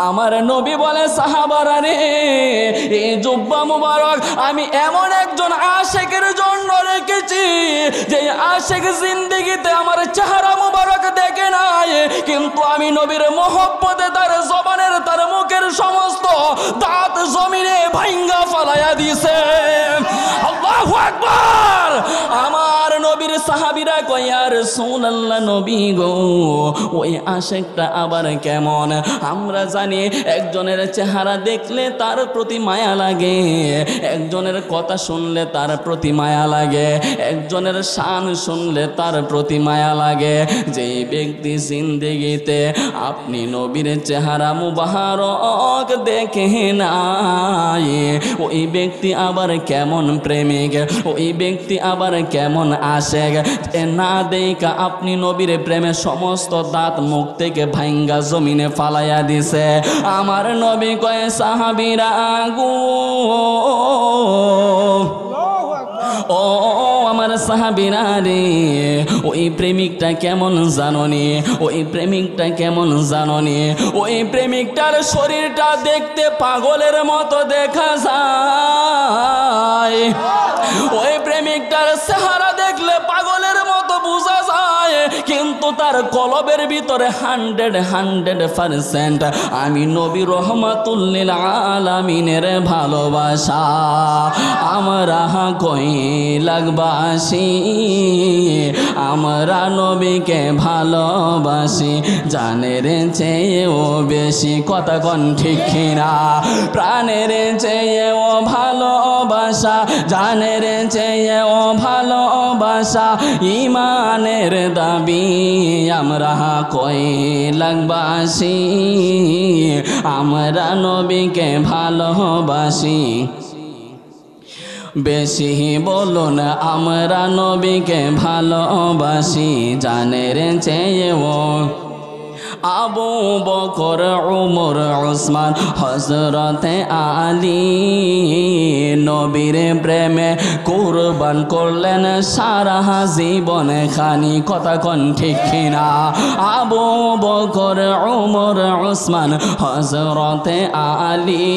আমার নবী বলে, সাহাবারা রে, এই জুব্বা মুবারক আমি এমন একজন আশেকের জন্য রেখেছি যে আশেক জিন্দেগিতে আমার চেহারা মুবারক দেখে নাই, কিন্তু আমি নবীর মহব্বতে তার জবানের তার মুখের সমস্ত দাঁত জমিনে ভাঙ্গা ফালাইয়া দিছে। আল্লাহু আকবার। আমার নবীর সাহাবীরা কয়, ইয়া রাসূলুল্লাহ, নবী গো, ওই আশেকটা আবার কেমন? আমরা জানি একজনের চেহারা দেখলে তার প্রতি মায়া লাগে, একজনের কথা শুনলে তার প্রতি মায়া লাগে, একজনের শান শুনলে তার প্রতি মায়া লাগে। যেই ব্যক্তি জিন্দেগিতে আপনি নবীর চেহারা মুবারক দেখে নাই, ওই ব্যক্তি আবার কেমন প্রেমিক, ওই ব্যক্তি আবার কেমন আশেক যে না দেখা আপনি নবীর প্রেমে সমস্ত দাঁত মুখ থেকে ভাঙ্গা জমিনে ফালাইয়া দিছে। আমার নবী কয়, সাহাবীরা গো, ও আমার সাহাবীরা রে, ওই প্রেমিকটা কেমন জাননি, ওই প্রেমিকটা কেমন জাননি, ওই প্রেমিকটার শরীরটা দেখতে পাগলের মতো দেখা যায়, ওই প্রেমিকটার চেহারা দেখলে পাগলের মতো বোঝা যায়, কিন্তু তার কলবের ভিতরে 100% আমি নবী রহমাতুল লিল আলামিনের ভালোবাসা। আমরা কইলাকবাসী, আমরা নবীকে ভালোবাসি জানের চেয়েও বেশি, কথা কোন ঠিক কিনা? প্রাণের চেয়েও ভালোবাসা, জানের চেয়েও ভালোবাসা, ইমানের দাবি আমরা কইলাকবাসী, আমরা নবীকে ভালোবাসি। বেশি বলুন, আমরা নবীকে ভালোবাসি জানের চেয়েও। আবু বকর, উমর, উসমান, হযরতে আলী নবীর প্রেমে কুরবান করলেন সারা জীবন খানি, কথা কোন ঠিক কিনা? আবু বকর, উমর, উসমান, হযরতে আলী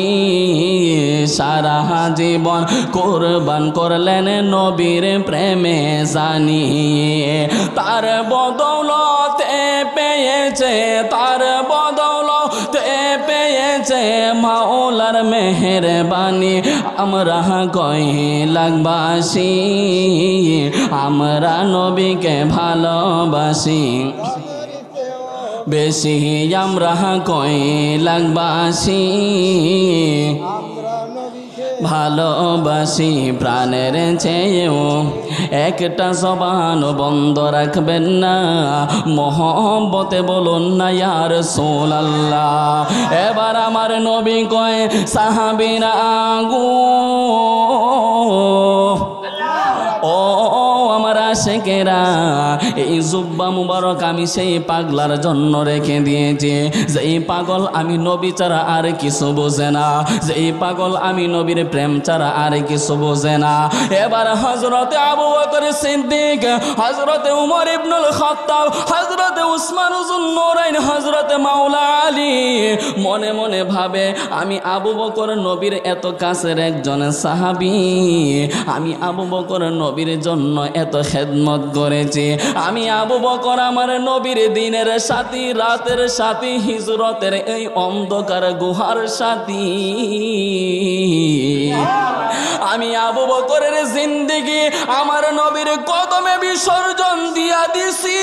সারা জীবন কুরবান করলেন নবীর প্রেমে জানি। তার বদৌলতে পেয়েছে, তার বদৌলতে পেয়েছে মাওলার মেহেরবানি। আমরা কইলাকবাসী, আমরা নবীকে ভালোবাসি বেশি, আমরা কইলাকবাসী ভালোবাসি প্রাণের চেয়েও। একটা জবান বন্ধ রাখবেন না, মহব্বতে বলুন না ইয়া রাসূলুল্লাহ। এবার আমার নবী কয়, সাহাবীরা গো, ও আমার আশেকেরা, এই জুব্বা মুবারক আমি সেই পাগলার জন্য রেখে দিয়েছি যেই পাগল আমি নবী ছাড়া আর কিছু বোঝে না, যেই পাগল আমি নবীর প্রেম ছাড়া আর কিছু বোঝে না। এবার হযরতে আবু বকর সিদ্দিক, হযরতে উমর ইবনুল খাত্তাব, হযরতে উসমান যুন নূরাইন, হযরতে মাওলা আলী মনে মনে ভাবে, আমি আবু বকর নবীর এত কাছের একজন সাহাবী, আমি আবু বকর নবীর জন্য এত খেদমত করেছি, আমি আবু বকর আমার নবীর দিনের সাথী, রাতের সাথী, হিজরতের এই অন্ধকার গুহার সাথী, আমি আবু বকরের জিন্দেগি আমার নবীর কদমে বিসর্জন দিয়া দিছি।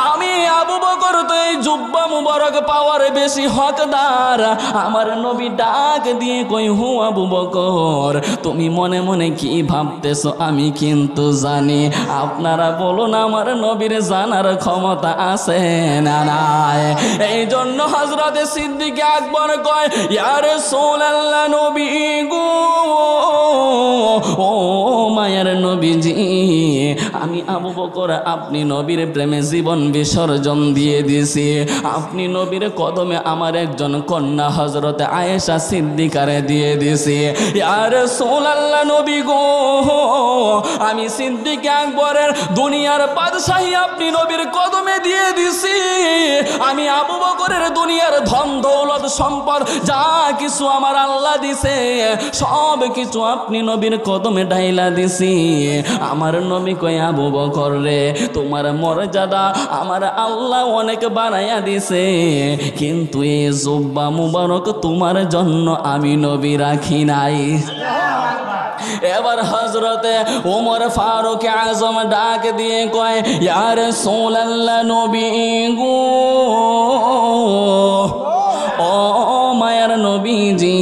আমি আবু বকর তো এই জুব্বা মুবারক পাওয়ার বেশি হকদার। আমার নবী ডাক দিয়ে কই, হু আবু বকর, তুমি মনে মনে কি ভাবতেছো আমি কিন্তু জানি। আপনারা বলুন, আমার নবীর জানার ক্ষমতা আছে না নাই? এই জন্য হযরতে সিদ্দিক আকবর কয়, ইয়া রাসূলুল্লাহ, নবী গো, ও মায়ার নবীজি, আমি আবু বকর আপনি নবীর প্রেমে জীবন বিসর্জন দিয়ে দিছি। আপনি নবীর কদমে আমার একজন কন্যা হযরতে আয়েশা সিদ্দিকারে দিয়ে দিছি। ইয়া রাসূলুল্লাহ নবী গো, আমি সিদ্দিক আকবরের দুনিয়ার বাদশাহী আপনি নবীর কদমে দিয়ে দিছি। আমি আবু বকরের দুনিয়ার ধন দৌলত সম্পদ যা কিছু আমার আল্লাহ দিছে সব কিছু আপনি নবীর কদমে ঢাইলা দিছি। আমার নবী কয় আবু বকর রে, তোমার মর্যাদা আমার আল্লাহ অনেক বাড়াইয়া দিছে, কিন্তু এই জুব্বা মুবারক তোমার জন্য আমি নবী রাখি নাই। এবার হযরতে ওমর ফারুক আজম ডাক দিয়ে কয় ইয়া রাসূলুল্লাহ নবী গো, ও মায়ার নবীজি,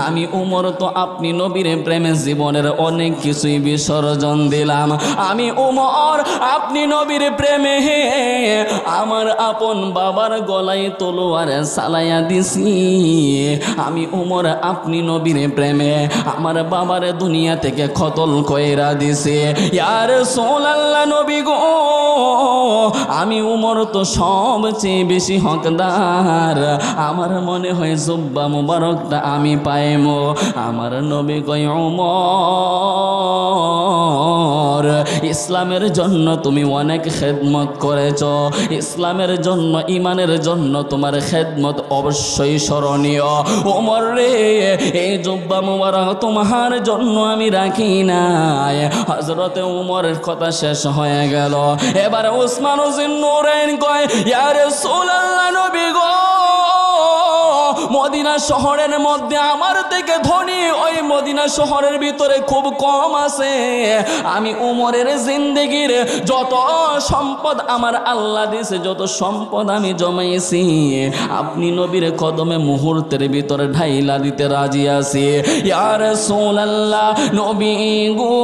আমি উমর তো আপনি নবীর প্রেমে জীবনের অনেক কিছুই বিসর্জন দিলাম। আমি উমর আপনি নবীর প্রেমে আমার আপন বাবার গলায় তলোয়ার চালাইয়া দিছি। আমি উমর আপনি নবীর প্রেমে আমার বাবার দুনিয়া থেকে কতল কইরা দিছি। ইয়া রাসূলুল্লাহ নবী গো, আমি উমর তো সবচেয়ে বেশি হকদার, আমার মনে হয় জুব্বা মুবারকটা আমি পাইমো। আমার নবী কয় উমর, ইসলামের জন্য তুমি অনেক খেদমত করেছ, ইসলামের জন্য ইমানের জন্য তোমার খেদমত অবশ্যই স্মরণীয়। ওমর রে, এই জুব্বা মুবারক তোমার জন্য আমি রাখি নাই। হযরতে উমরের কথা শেষ হয়ে গেল। এবারে উসমান জিন্নুরাইন কয় ইয়া রাসূলুল্লাহ নবী গো, মদিনা শহরের মধ্যে আমার থেকে ধনী ওই মদিনা শহরের ভিতরে খুব কম আছে। আমি উমরের জিন্দেগির যত সম্পদ আমার আল্লাহ দিয়েছে, যত সম্পদ আমি জমাইছি, আপনি নবীর কদমে মুহূর্তের ভিতরে ঢাইলা দিতে রাজি আছি। ইয়া রাসূলুল্লাহ নবী গো,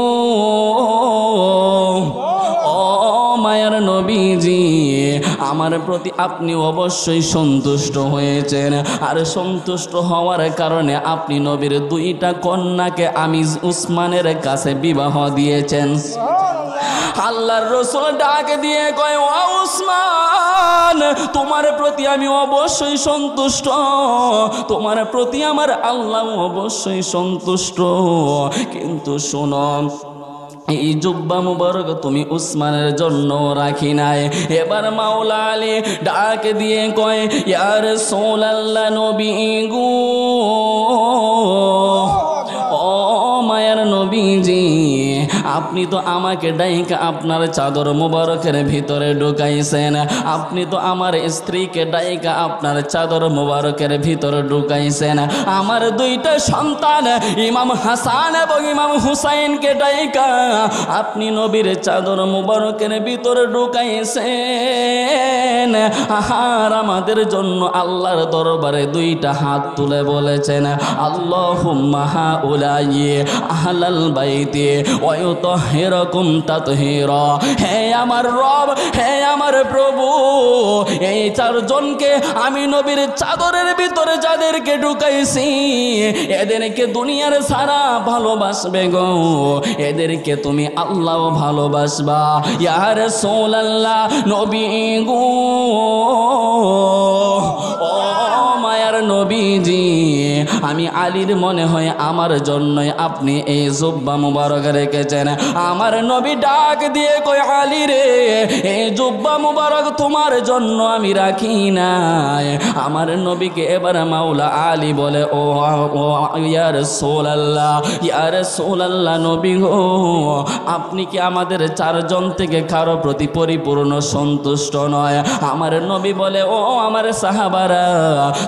ও মায়ার নবীজি, আমার প্রতি আপনি অবশ্যই সন্তুষ্ট হয়েছেন। আর সন্তুষ্ট হওয়ার কারণে আপনি নবীর দুইটা কন্যাকে আমি উসমানের কাছে বিবাহ দিয়েছেন। আল্লাহর রাসূল ডাক দিয়ে কয় ও উসমান, তোমার প্রতি আমি অবশ্যই সন্তুষ্ট, তোমার প্রতি আমার আল্লাহ অবশ্যই সন্তুষ্ট, কিন্তু শোনো, এই জুব্বা মুবারক তুমি উসমানের জন্য রাখি নাই। এবার মাওলা আলী ডাক দিয়ে কয় ইয়া রাসূলুল্লাহ নবী গো, ও মায়ার নবীজি, আপনি তো আমাকে ডাইকা আপনার চাদর মুবারকের ভিতরে ঢুকাইছেন, আপনি তো আমার স্ত্রীকে ডাইকা আপনার চাদর মুবারকের ভিতরে ঢুকাইছেন, আমার দুইটা সন্তান ইমাম হাসান এবং ইমাম হুসাইনকে ডাইকা আপনি নবীর চাদর মুবারকের ভিতরে ঢুকাইছেন। আর আমাদের জন্য আল্লাহর দরবারে দুইটা হাত তুলে বলেছেন আল্লাহুম্মা হাউলাই আহলাল বাইতি ওয়া ইউতাহহিরুকুম তাতহীরা। হে আমার রব, হে আমার প্রভু, এই চারজনকে আমি নবীর চাদরের ভিতরে যাদেরকে ঢুকাইছি, এদেরকে দুনিয়ার সারা ভালোবাসবে গো, এদেরকে তুমি আল্লাহ ভালোবাসবা। ইয়া রাসূলুল্লাহ নবী গো, ও মায়ার নবীজি, আমি আলীর মনে হয় আমার জন্যই আপনি এই জুব্বা মুবারক রেখেছেন। আমার নবী ডাক দিয়ে কই আলী রে, এই জুব্বা মুবারক তোমার জন্য আমি রাখি নাই। আমার নবীকে এবার মাওলা আলী বলে ও ইয়া রাসূলুল্লাহ, ইয়া রাসূলুল্লাহ নবী গো, আপনি কি আমাদের চারজন থেকে কারো প্রতি পরিপূর্ণ সন্তুষ্ট নয়? আমার নবী বলে ও আমার সাহাবারা,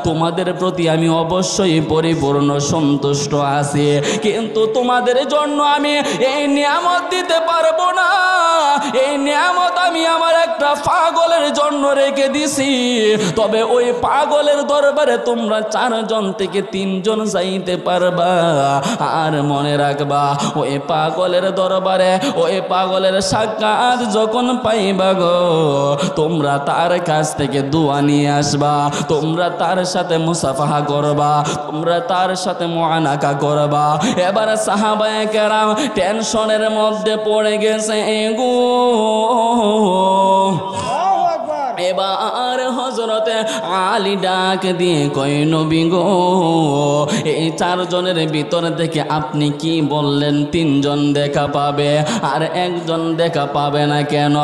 তোমাদের প্রতি আমি অবশ্যই পরিপূর্ণ সন্তুষ্ট আছি, কিন্তু তোমাদের জন্য আমি এই নিয়ামত দিতে পারবো না। এই নিয়ামত আমি আমার একটা পাগলের জন্য রেখে দিছি, তবে ওই পাগলের দরবারে তোমরা চারজন থেকে তিনজন যাইতে পারবা। আর মনে রাখবা, ওই পাগলের দরবারে ওই পাগলের সাক্ষাৎ যখন পাইবা গো, তোমরা তার কাছ থেকে দোয়া নিয়ে আসবা, তোমরা তার সাথে মুসাফাহা করবা, তোমরা তার সাথে মুআনাকা করবা। এবার সাহাবায়ে কেরাম টেনশনের মধ্যে পড়ে গেছে গো। এবার হযরতে আলী ডাক দিয়ে কয় নবী গো, এই চারজনের ভিতর থেকে আপনি কি বললেন তিনজন দেখা পাবে আর একজন দেখা পাবে না কেন?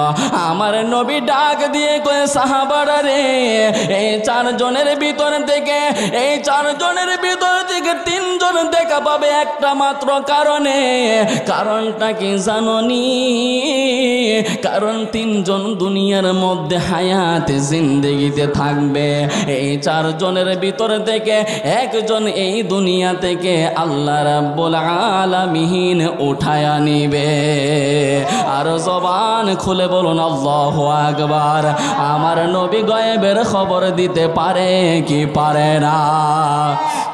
আমার নবী ডাক দিয়ে কয় সাহাবারা রে, এই চারজনের ভিতর থেকে তিনজন দেখা পাবে একটা মাত্র কারণে। কারণটা কি জানোনি? কারণ তিনজন দুনিয়ার মধ্যে হায়াতে জিন্দেগিতে থাকবে, এই চারজনের ভিতর থেকে একজন এই দুনিয়া থেকে আল্লাহ রাব্বুল আলামিন উঠায়া নিবে। আর জবান খুলে বলুন আল্লাহু আকবার। আমার নবী গায়েবের খবর দিতে পারে কি পারে না?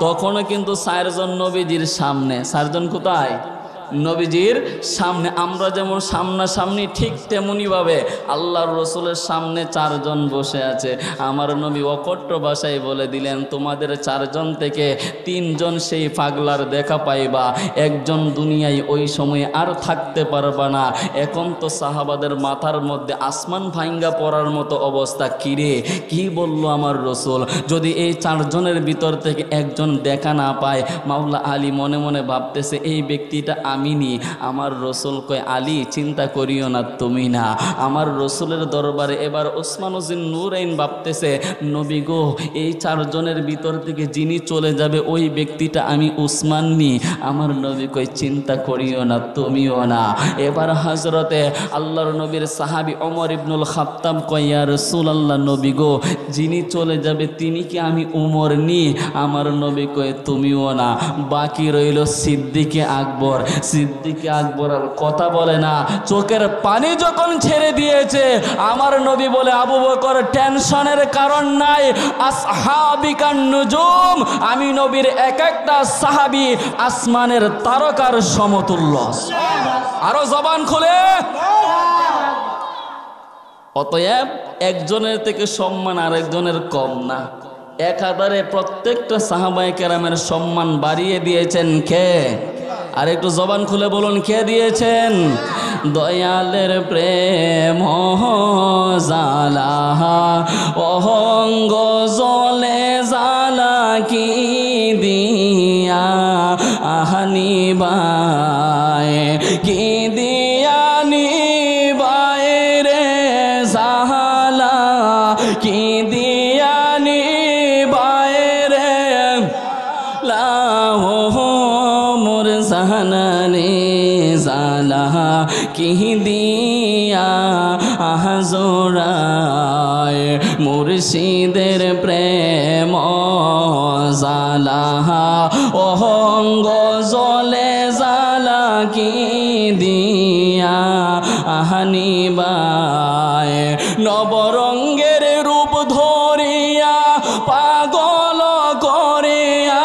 তখন কিন্তু চারজন নবীজির সামনে, চারজন কোথায়? নবীজির সামনে। আমরা যেমন সামনাসামনি ঠিক তেমনিভাবে আল্লাহর রসুলের সামনে চারজন বসে আছে। আমার নবী অকট্ট ভাষায় বলে দিলেন, তোমাদের চারজন থেকে তিনজন সেই পাগলার দেখা পাইবা, একজন দুনিয়ায় ওই সময় আর থাকতে পারবা না। এখন তো সাহাবাদের মাথার মধ্যে আসমান ভাঙ্গা পড়ার মতো অবস্থা। কিরে কি বলল আমার রসুল? যদি এই চারজনের ভিতর থেকে একজন দেখা না পায়, মাওলা আলী মনে মনে ভাবতেছে এই ব্যক্তিটা আমিনি। আমার রসুল কয় আলী চিন্তা করিও না, তুমি না। আমার রসুলের দরবারে এবার ওসমান উদ্দিন নূরাইন ভাবতেছে নবী গো, এই চারজনের ভিতর থেকে যিনি চলে যাবে ওই ব্যক্তিটা আমি উসমান নি। আমার নবী কয় চিন্তা করিও না, তুমিও না। এবার হযরতে আল্লাহর নবীর সাহাবী ওমর ইবনুল খাত্তাব কয় ইয়া রাসূলুল্লাহ, নবী গো যিনি চলে যাবে তিনি কি আমি উমর নি? আমার নবী কয় তুমিও না। বাকি রইল সিদ্দিকে আকবর। সিদ্দিকে আকবর আর কথা বলে না, চোখের পানি যখন ছেড়ে দিয়েছে আমার নবী বলে আবু বকর টেনশনের কারণ নাই, আসহাবিকান নুজুম, আমি নবীর এক একটা সাহাবী আসমানের তারকার সমতুল্য। আরো জবান খুলে। অতএব একজনের থেকে সম্মান আরেকজনের কম না। একাধারে প্রত্যেকটা সাহাবায়ে কেরামের সম্মান বাড়িয়ে দিয়েছেন কে? আর একটু জবান খুলে বলুন কে দিয়েছেন? দয়ালের প্রেম জালা অহঙ্গ জলে জালা কি দিয়া আহানি বাই কি দিয়া নিবাই রে জালা কি দিয়া নিবাই রে লাহ মোর জাহানানে জালা কি দিয়া আহজোড়ায় মুর্শিদের প্রেম জালা অহঙ্গ জলে জালা কি দিয়া আহানিবায় নবরঙ্গের রূপ ধরিয়া পাগল করিয়া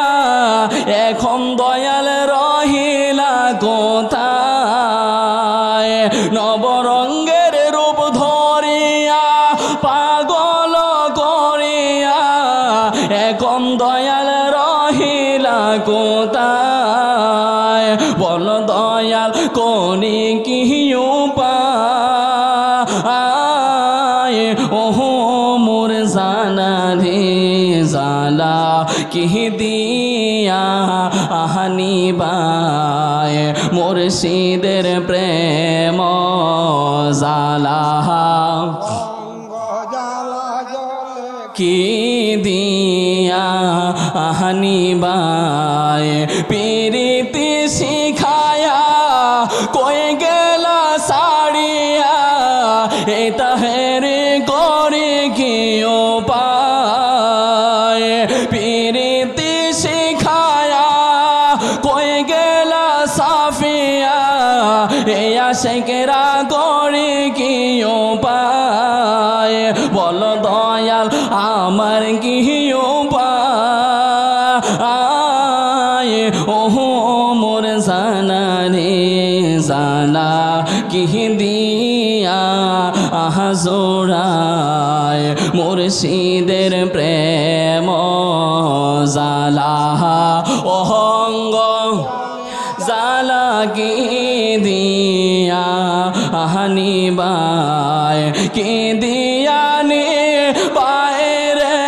এখন দয়াল রহিলা কোথায়? নবরঙ্গের রূপ ধরিয়া পাগল করিয়া এখন দয়াল রহিলা কোথায়? বল দয়াল কোনি কি উপায়? ওহো মোর জানানে জালা কি দিয়া আহানিবায় মুর্শিদের প্রেম জালা কি দিয়া আহানিবায় প্রীতি শিখায়া কই গেলা সাড়িয়া এটা হেরে করে কি উপায়? প্রীতি শিখায়া কই গেলা সাফিয়া এই আশিকেরা করে কি উপায়? বল দয়াল আমার কি উপায়? ওহো মোর জানানে জানা কি দিয়া আহজোড়ায় মুর্শিদের প্রেম জালা অহঙ্গ জালা কি দিয়া হানিবায় কি দিয়ানি পায় রে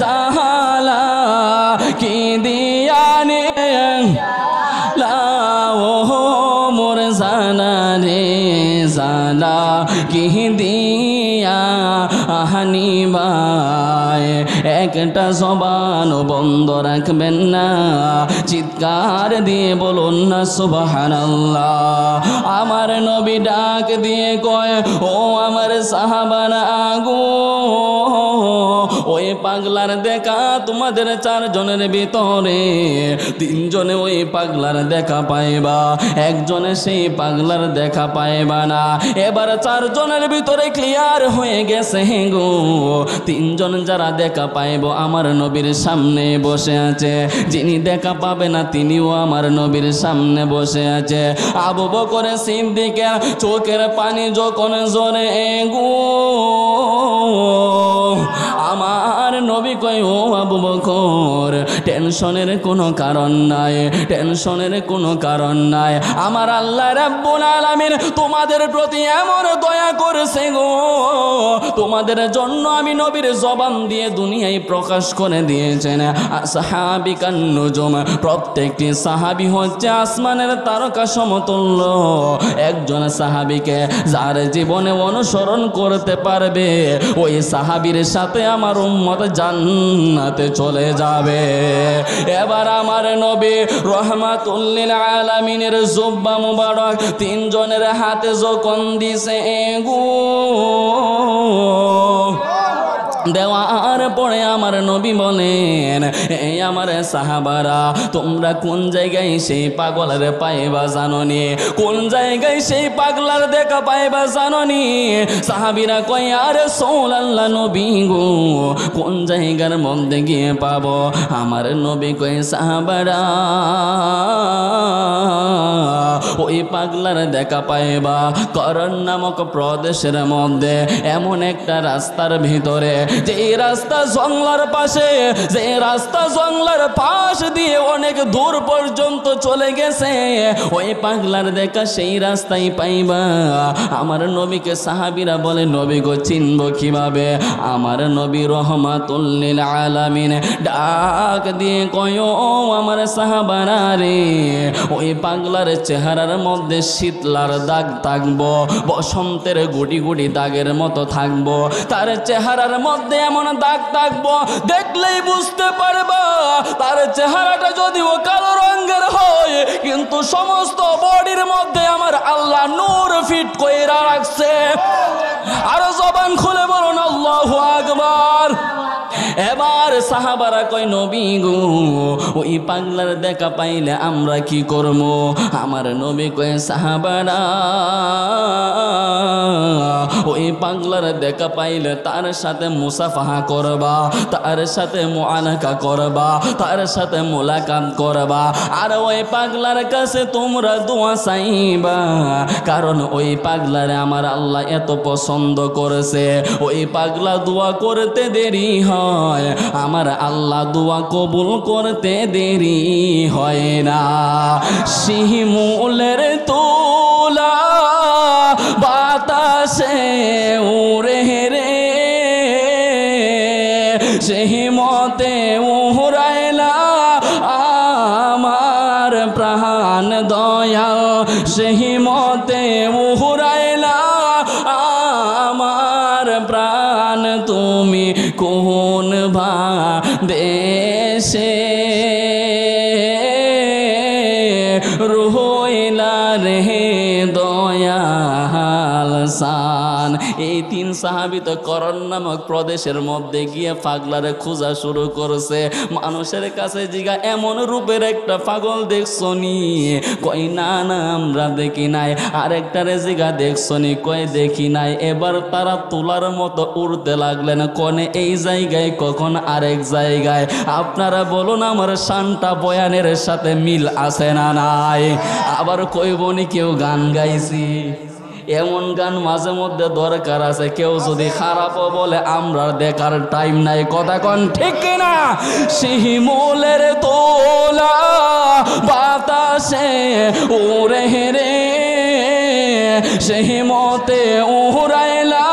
জালা কি দিয়ানি লাও মোর জানা রে জালা কি দিয়া হানিবায় একটা জবান বন্ধ রাখবেন না চিৎকার দিয়ে বলুন না সুবহানাল্লাহ আমার নবী ডাক দিয়ে কয় ও আমার সাহাবারা গো ওই পাগলার দেখা তোমাদের চারজনের ভিতরে তিনজনে ওই পাগলার দেখা পাইবা একজনে সেই পাগলার দেখা পাইবা না এবার চারজনের ভিতরে ক্লিয়ার হয়ে গেছে গো তিনজন যারা দেখা পাইব আমার নবীর সামনে বসে আছে যিনি দেখা পাবে না তিনিও আমার নবীর সামনে বসে আছে আবু বকর সিদ্দিকের চোখের পানি যখন জোরে গো আমার নবী কয় ও আবু বকর টেনশনের কোনো কারণ নাই টেনশনের কোনো কারণ নাই আমার আল্লাহ রাব্বুল আলামিন তোমাদের প্রতি এমন দয়া করেছে গো তোমাদের জন্য আমি নবীর জবান দিয়ে দুনিয়ায় প্রকাশ করে দিয়েছেন আসহাবিকান নুজুম প্রত্যেকটি সাহাবী হচ্ছে আসমানের তারকা সমতুল্য একজন সাহাবীকে যার জীবনে অনুসরণ করতে পারবে ওই সাহাবীর সাথে আমার উম্মত জান্নাতে চলে যাবে এবার আমার নবী রহমাতুল লিল আলামিনের জুব্বা মুবারক তিনজনের হাতে যখন দিছে গো দেওয়ার পরে আমার নবী বলেন এই আমার সাহাবারা তোমরা কোন জায়গায় সেই পাগলের পাইবা জানোনি কোন জায়গায় সেই পাগলার দেখা পাইবা জানোনি সাহাবীরা কয় আর রাসূলুল্লাহ নবী গো কোন জায়গার মধ্যে গিয়ে পাবো আমার নবী কয় সাহাবারা ওই পাগলার দেখা পাইবা করণ নামক প্রদেশের মধ্যে এমন একটা রাস্তার ভিতরে যে রাস্তা জঙ্গলার পাশে যে রাস্তা জঙ্গলার পাশ দিয়ে অনেক দূর পর্যন্ত চলে গেছে ওই পাগলার দেখা সেই রাস্তায় পাইবা আমার নবীকে সাহাবীরা বলে নবী গো চিনব কিভাবে আমার নবী রহমাতুল লিল আলামিন ডাক দিয়ে কয় ও আমার সাহাবারা রে ওই পাগলার চেহারার মধ্যে শীতলার দাগ থাকবো বসন্তের গুটি গুটি দাগের মতো থাকবো তার চেহারার মধ্যে এমন দাগ থাকবো দেখলেই বুঝতে পারবা তার চেহারাটা যদিও কালো রঙের হয় কিন্তু সমস্ত বডির মধ্যে আমার আল্লাহ নূর ফিট কইরা রাখছে আর জবান খুলে বলুন আল্লাহু আকবার এবার সাহাবারা কয় নবী গো ওই পাগলার দেখা পাইলে আমরা কি করব আমার নবী কয় সাহাবারা ওই পাগলার দেখা পাইলে তার সাথে মুসাফাহা করবা তার সাথে মুআনাকা করবা তার সাথে মুলাকাত করবা আর ওই পাগলার কাছে তোমরা দোয়া চাইবা কারণ ওই পাগলারে আমার আল্লাহ এত পছন্দ করেছে ওই পাগলা দোয়া করতে দেরি হয় আমার আল্লাহ দোয়া কবুল করতে দেরি হয় না শিমুলের তোলা বাতাসে উড়ে রে সেই মতে উড়াইলা আমার প্রাণ দয়াল সেই মতে উড়াইলা আমার প্রাণ তুমি কোন দেশে রইলা রে দয়াল সান এই তিন সাহাবী তো করণ নামক প্রদেশের মধ্যে গিয়ে পাগলারে খোঁজা শুরু করেছে মানুষের কাছে জিগা এমন রূপের একটা পাগল দেখছো নি কই না না আমরা দেখি নাই আরেকটারে জিগা দেখছো নি কই দেখি নাই এবার তারা তোলার মতো উড়তে লাগলেন কোনে এই জায়গায় কখন আরেক জায়গায় আপনারা বলুন আমার শানটা বয়ানের সাথে মিল আছে না নাই আবার কইবনি কেউ গান গাইছি এমন গান মাঝে মধ্যে দরকার আছে, কেউ যদি খারাপও বলে আমরা দেখার টাইম নাই, কথা কন ঠিক কিনা? শিমুলের তোলা বাতাসে উড়ে রে, সেই মতে উড়াইলা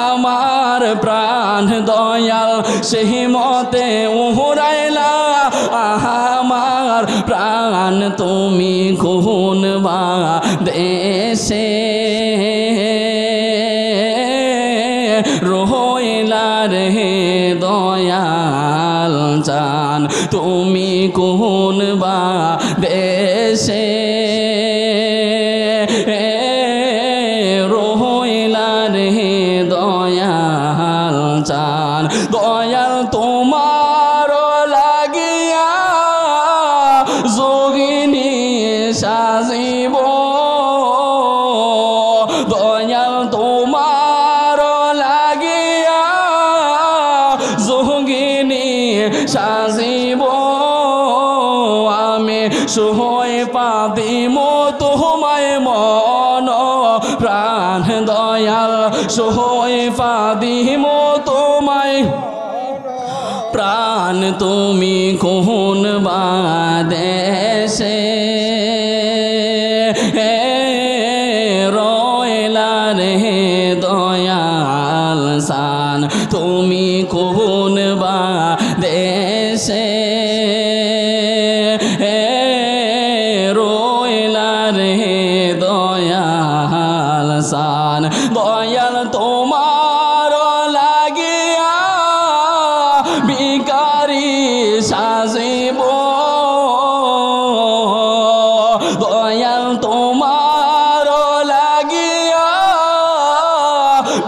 আমার প্রাণ দয়াল, সেই মতে উড়াইলা আমার প্রাণ, তুমি কোন বা দেশে রইলা রে দয়াল চান, তুমি কোন বা দেশে রইলা রে দয়াল চান। দয়াল তোমার লাগিয়া যোগিনী সাজিব, দয়াল তোমার লাগিয়া যোগিনী সাজিব, আমি সহই পাদিম তোমায় মন প্রাণ দয়াল, সহই পাদিম তোমায় প্রাণ, তুমি কোন বা দেশে রইলা রে দয়াল সান, তুমি কোন বা দেশে রইলা রে দয়াল সান। দয়াল তোমার লাগিয়া ভিখারি সাজিব, দয়াল তোমার লাগিয়া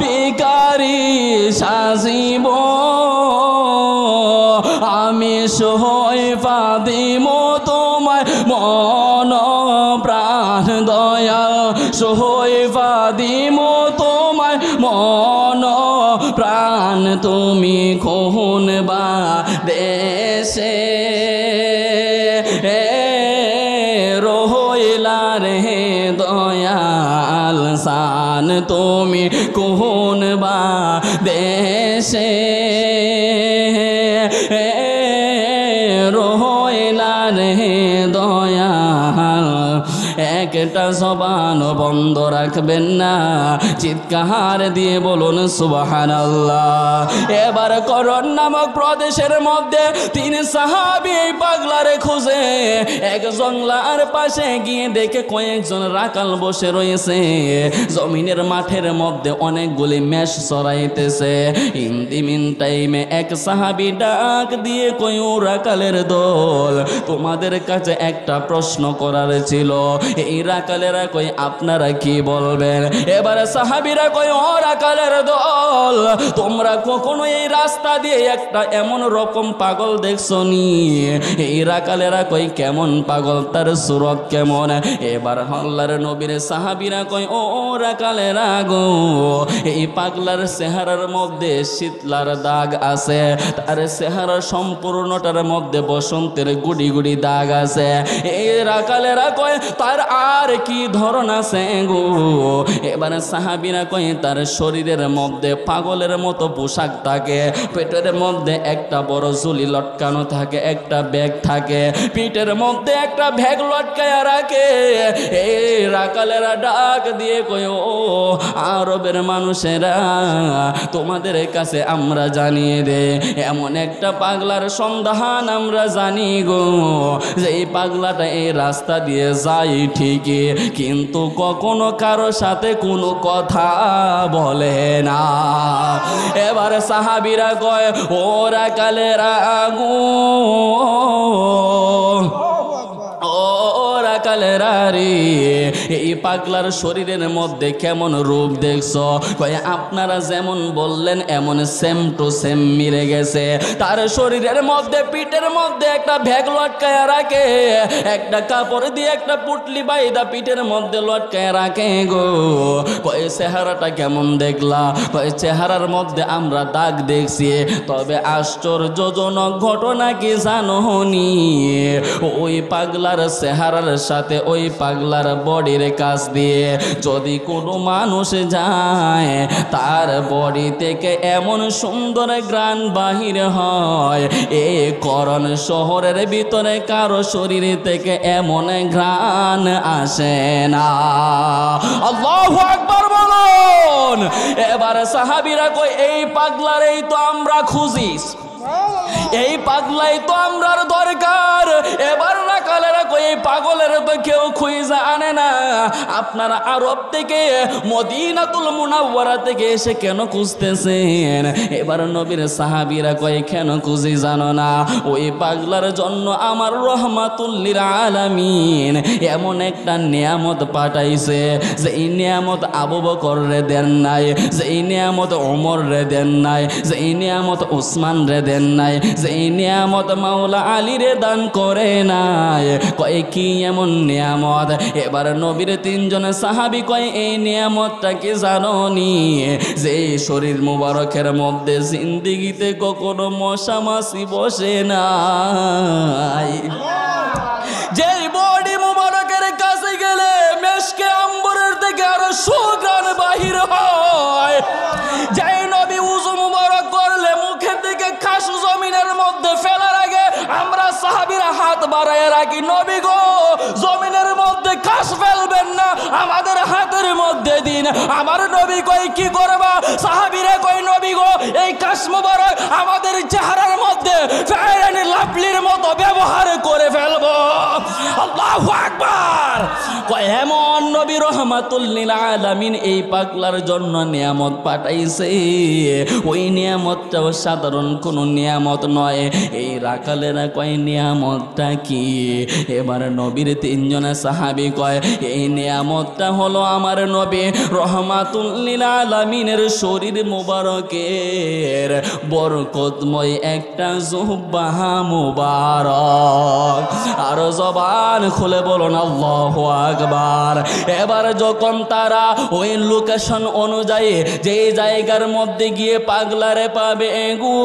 ভিখারি সাজিব, আমি সহই পাদিম তোমায় মন প্রাণ দয়াল, সহই পাদিম তোমায় মন প্রাণ, তুমি কোন বা দেশে রইলা রে দয়াল সান, তুমি কোন বা দেশে রইলা রে দয়াল। একটা জবান বন্ধ রাখবেন না, চিৎকার দিয়ে বলুন সুবহানাল্লাহ। এবার করণ নামক প্রদেশের মধ্যে 3 সাহাবী এই পাগলারে খুঁজে এক জঙ্গলার পাশে গিয়ে দেখে কয়েকজন রাখাল বসে রয়েছে, জমিনের মাঠের মধ্যে অনেকগুলি মেষ চড়াইতেছে। ইন টাইমে এক সাহাবী ডাক দিয়ে কই, ও রাখালের দল, তোমাদের কাছে একটা প্রশ্ন করার ছিল। এই রাখালেরা কই, আপনারা কি বলবেন? এবারে সাহাবীরা কই, ও রাখালের দল, তোমরা কখনো এই রাস্তা দিয়ে একটা এমন রকম পাগল দেখছো নি? এই রাখালেরা কই, কেমন পাগল, তার সুরত কেমন? এবার আল্লাহর নবীর সাহাবীরা কই, ও রাখালেরা গো, এই পাগলার চেহারার মধ্যে শীতলার দাগ আছে, তার চেহারা সম্পূর্ণটার মধ্যে বসন্তের গুড়ি গুড়ি দাগ আছে। এই রাখালেরা কয়, তার আর কি ধরন আছে গো? এবারে সাহাবীরা কয়, তার শরীরের মধ্যে পাগলের মতো পোশাক থাকে, পেটের মধ্যে একটা বড় ঝুলি লটকানো থাকে, একটা ব্যাগ থাকে, পিঠের মধ্যে একটা ব্যাগ লটকায়া রাখে। এই রাখালেরা ডাক দিয়ে কয়, ও আরবের মানুষেরা, তোমাদের কাছে আমরা জানিয়ে দে, এমন একটা পাগলার সন্ধান আমরা জানি গো, যে এই পাগলাটা এই রাস্তা দিয়ে যায় ঠিকই, কিন্তু কখনো কারো সাথে কোনো কথা বলে না। এবার সাহাবীরা কয়, ও রাখালেরা গো, ও রাখালেরা রে, এই পাগলার শরীরের মধ্যে কেমন রূপ দেখছো? কয়, আপনারা যেমন বললেন এমন সেম টু সেম মিলে গেছে। তার শরীরের মধ্যে পিঠের মধ্যে একটা ব্যাগ লটকায়া রাখে, একটা কাপড় দিয়ে একটা পুটলি বাইদা পিঠের মধ্যে লটকায়া রাখে গো। কয়, চেহারাটা কেমন দেখলা? কয়, চেহারার মধ্যে আমরা দাগ দেখছি, তবে আশ্চর্যজনক ঘটনা কি জানো নি? ওই পাগলার চেহারার সাথে ওই পাগলার বডির কাজ কাছ দিয়ে যদি কোনো মানুষ যায় তার বডি থেকে এমন সুন্দর ঘ্রাণ বাহির হয়, এই করণ শহরের ভিতরে কারো শরীর থেকে এমন ঘ্রাণ আসে না। আল্লাহু আকবার বলুন। এবার সাহাবীরা কই এই পাগলারেই তো আমরা খুঁজি, এই পাগলাই তো আমরার দরকার। এবার রাখালেরা কই এই পাগলের তো কেউ খুঁজে আনে না, আপনারা আরব থেকে মদিনাতুল মুনাওয়ারা থেকে এসে কেন খুঁজতেছেন? এবার নবীর সাহাবীরা কই কেন খুঁজি জানো না? ওই পাগলার জন্য আমার রহমাতুল লিল আলামিন এমন একটা নিয়ামত পাঠাইছে, যে এই নিয়ামত আবু বকর রে দেন নাই, যে এই নিয়ামত ওমর রে দেন নাই, যে এই নিয়ামত উসমান রে দেন নাই, যে এই নিয়ামত মাওলা আলী রে দান করে নাই। কয় কি এমন নিয়ামত? এবার নবীর তিনজন সাহাবী কয় এই নিয়ামতটা কি জানোনি? যে শরীর মুবারকের মধ্যে জিন্দেগিতে কখনো মশা মাছি বসে নাই, যেই বডি মুবারকের কাছে গেলে মেশকে আম্বরের থেকে আরো সুঘ্রাণ বাহির হয়, যেই নবী উযু মুবারক করলে মুখের দিকে খাস জমিনের মধ্যে ফেলার আগে আমরা সাহাবীরা হাত বাড়ায় রাখি, নবী গো জমিনের মধ্যে খাস ফেলবেন না, আমাদের হাতের মধ্যে দিন। আমার নবী কই কি করবা? সাহাবীরা কই নবী গো এই খাস মুবারক আমাদের চেহারার মধ্যে ফেরানি লাভলির মতো ব্যবহার করে ফেলবো। আল্লাহু আকবার। কয় এমন নবী রহমাতুল লিল আলামিন এই পাগলার জন্য নিয়ামত পাঠাইছে, ওই নিয়ামতটাও সাধারণ কোনো নিয়ামত নয়। এই রাখালেরা কয় নিয়ামতটা কি? এবার নবীর তিনজন সাহাবী কয় এই নিয়ামতটা হলো আমার নবী রহমাতুল লিল আলামিনের শরীর মুবারকের বরকতময় একটা জুব্বাহ মুবারক। আর জবান খুলে বলুন আল্লাহু আকবার। এবার যখন তারা ওই লোকেশন অনুযায়ী যে জায়গার মধ্যে গিয়ে পাগলারে পাবে গো,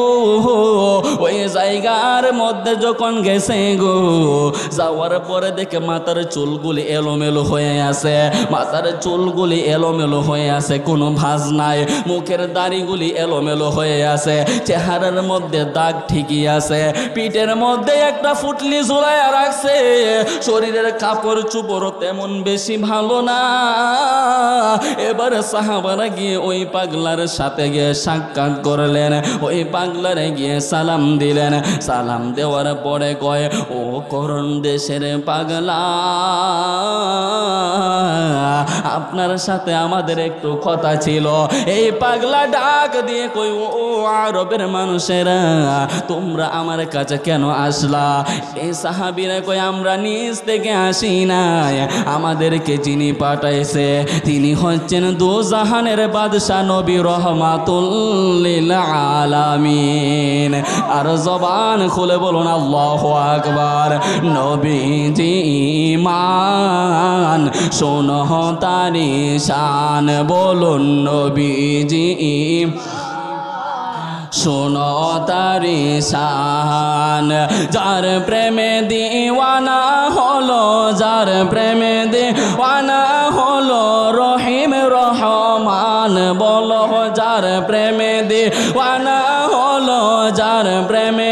ওই জায়গার মধ্যে যখন গেছে গো, যাওয়ার পরে দেখে মাথার চুলগুলি এলোমেলো হয়ে আছে, মাথার চুলগুলি এলোমেলো হয়ে আছে, কোনো ভাঁজ নাই, মুখের দাড়িগুলি এলোমেলো হয়ে আছে, চেহারার মধ্যে দাগ ঠিকই আছে, পিঠের মধ্যে একটা ফুটলি ঝুলাইয়া রাখছে, শরীরের কাপড় চোপড় তেমন বেশি ভালো না। এবার সাহাবারা গিয়ে ওই পাগলার সাথে গিয়ে সাক্ষাৎ করলেন, ওই পাগলারে গিয়ে সালাম দিলেন। সালাম দেওয়ার পরে কয় ও করণ দেশের পাগলা, আপনার সাথে আমাদের একটু কথা ছিল। এই পাগলা ডাক দিয়ে কই ও আরবের মানুষেরা তোমরা আমার কাছে কেন আসলা? এই সাহাবীরা কই আমরা নিজ থেকে আসি নাই, আমাদেরকে যিনি পাঠাইছে তিনি হচ্ছেন দুজাহানের বাদশা নবী রহমাতুল লিল আলামিন। আর জবান খুলে বলুন আল্লাহু আকবার। নবীজি ঈমান শোনো তারি শান, বলুন নবীজি শোনো তারি শান। যার প্রেমে দিওয়ানা হলো, যার প্রেমে দিওয়ানা হলো রহিম রহমান, বলো যার প্রেমে দিওয়ানা হলো, যার প্রেমে